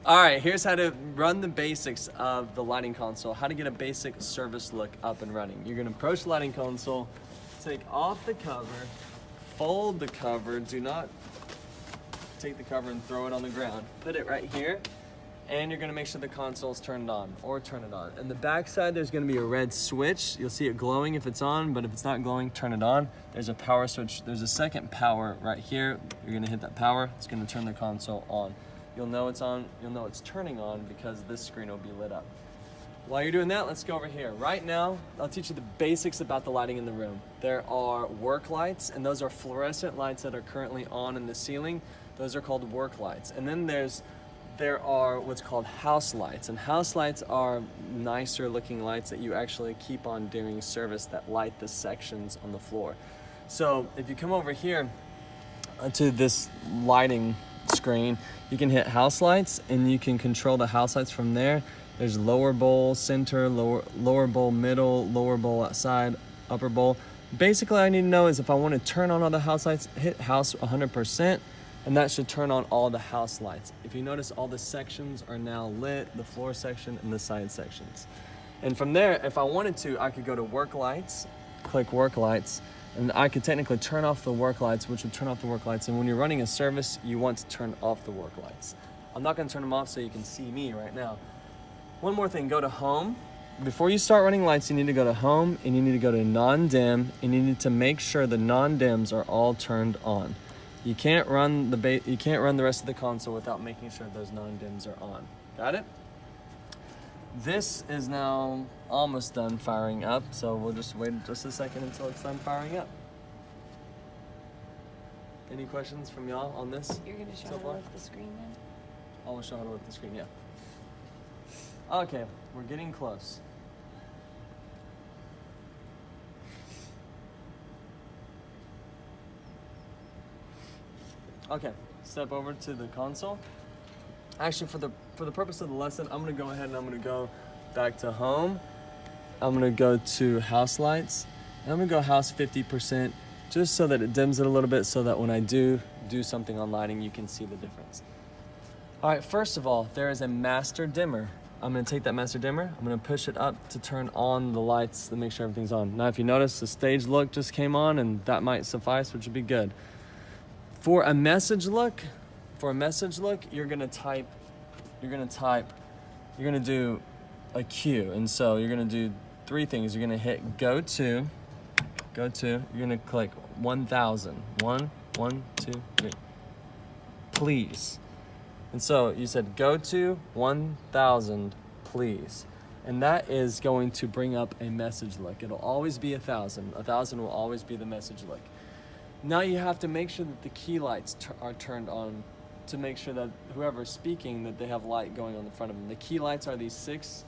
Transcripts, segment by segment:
All right, here's how to run the basics of the lighting console, how to get a basic service look up and running. You're gonna approach the lighting console, take off the cover, fold the cover, do not take the cover and throw it on the ground. Put it right here, and you're gonna make sure the console's turned on, or turn it on. In the back side, there's gonna be a red switch. You'll see it glowing if it's on, but if it's not glowing, turn it on. There's a power switch. There's a second power right here. You're gonna hit that power. It's gonna turn the console on. You'll know it's on, you'll know it's turning on because this screen will be lit up. While you're doing that, let's go over here. Right now, I'll teach you the basics about the lighting in the room. There are work lights, and those are fluorescent lights that are currently on in the ceiling. Those are called work lights. And then there are what's called house lights, and house lights are nicer looking lights that you actually keep on during service that light the sections on the floor. So if you come over here to this lighting screen, you can hit house lights and you can control the house lights from there. There's lower bowl, center, lower bowl, middle, lower bowl outside, upper bowl. Basically, all I need to know is if I want to turn on all the house lights, hit house 100%, and that should turn on all the house lights. If you notice, all the sections are now lit, the floor section and the side sections. And from there, if I wanted to, I could go to work lights, click work lights, and I could technically turn off the work lights, which would turn off the work lights. And when you're running a service, you want to turn off the work lights. I'm not gonna turn them off so you can see me right now. One more thing, go to home. Before you start running lights, you need to go to home and you need to go to non-dim, and you need to make sure the non-dims are all turned on. You can't run the rest of the console without making sure those non-dims are on. Got it? This is now almost done firing up, so we'll just wait just a second until it's done firing up. Any questions from y'all on this? You're going to show so it far? with the screen then? I'll show it with the screen, yeah. Okay, we're getting close. Okay, step over to the console. Actually, for the purpose of the lesson, I'm gonna go ahead and I'm gonna go back to home. I'm gonna go to house lights, and I'm gonna go house 50%, just so that it dims it a little bit, so that when I do something on lighting, you can see the difference. All right, first of all, there is a master dimmer. I'm gonna take that master dimmer, I'm gonna push it up to turn on the lights to make sure everything's on. Now, if you notice, the stage look just came on, and that might suffice, which would be good. For a message look, you're gonna do a cue. And so you're gonna do three things. You're gonna hit go to, you're gonna click 1000. 1, 2, 3. Please. And so you said go to 1000, please. And that is going to bring up a message look. It'll always be 1000. 1000 will always be the message look. Now you have to make sure that the key lights are turned on to make sure that whoever's speaking, that they have light going on the front of them. The key lights are these 6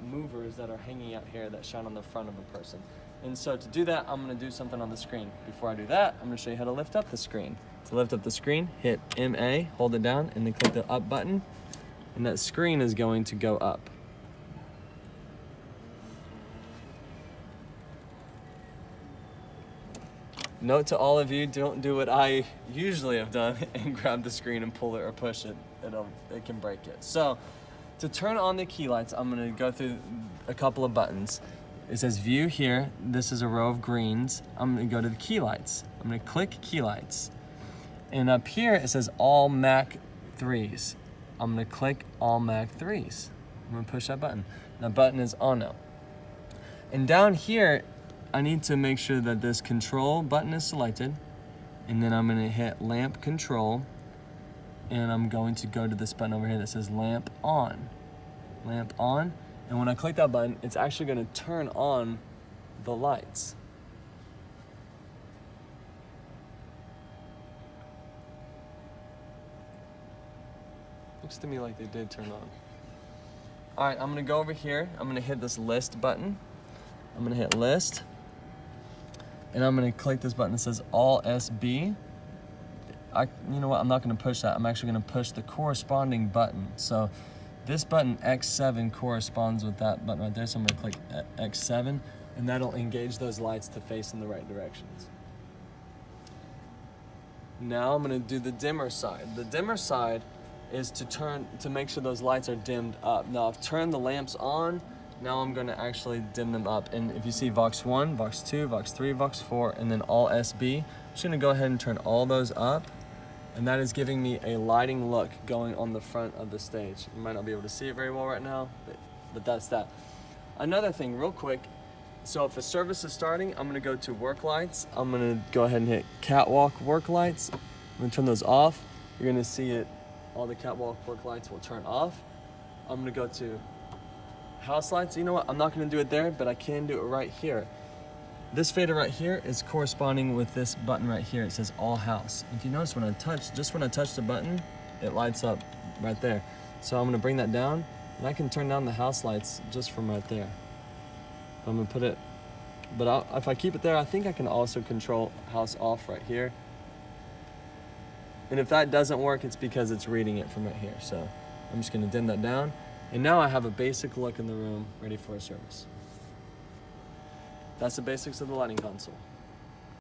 movers that are hanging out here that shine on the front of a person. And so to do that, I'm gonna do something on the screen. Before I do that, I'm gonna show you how to lift up the screen. To lift up the screen, hit MA, hold it down, and then click the up button, and that screen is going to go up. Note to all of you, don't do what I usually have done and grab the screen and pull it or push it. It can break it. So to turn on the key lights, I'm gonna go through a couple of buttons. It says view here. This is a row of greens. I'm gonna go to the key lights. I'm gonna click key lights. And up here, it says all Mac 3s. I'm gonna click all Mac 3s. I'm gonna push that button. That button is on now. And down here, I need to make sure that this control button is selected, and then I'm gonna hit lamp control, and I'm going to go to this button over here that says lamp on. Lamp on, and when I click that button, it's actually gonna turn on the lights. Looks to me like they did turn on. All right, I'm gonna go over here. I'm gonna hit this list button. I'm gonna hit list. And I'm gonna click this button that says all SB. You know what, I'm not gonna push that. I'm actually gonna push the corresponding button. So this button X7 corresponds with that button right there. So I'm gonna click X7, and that'll engage those lights to face in the right directions. Now I'm gonna do the dimmer side. The dimmer side is to make sure those lights are dimmed up. Now I've turned the lamps on. Now I'm gonna actually dim them up. And if you see Vox 1, Vox 2, Vox 3, Vox 4, and then all SB, I'm just gonna go ahead and turn all those up. And that is giving me a lighting look going on the front of the stage. You might not be able to see it very well right now, but that's that. Another thing real quick, so if a service is starting, I'm gonna go to work lights. I'm gonna go ahead and hit catwalk work lights. I'm gonna turn those off. You're gonna see it, all the catwalk work lights will turn off. I'm gonna go to house lights. You know what, I'm not gonna do it there, but I can do it right here. This fader right here is corresponding with this button right here. It says all house. If you notice when I touch the button, it lights up right there. So I'm gonna bring that down and I can turn down the house lights just from right there. I'm gonna put it, but if I keep it there, I think I can also control house off right here. And if that doesn't work, it's because it's reading it from right here. So I'm just gonna dim that down. And now I have a basic look in the room ready for a service. That's the basics of the lighting console.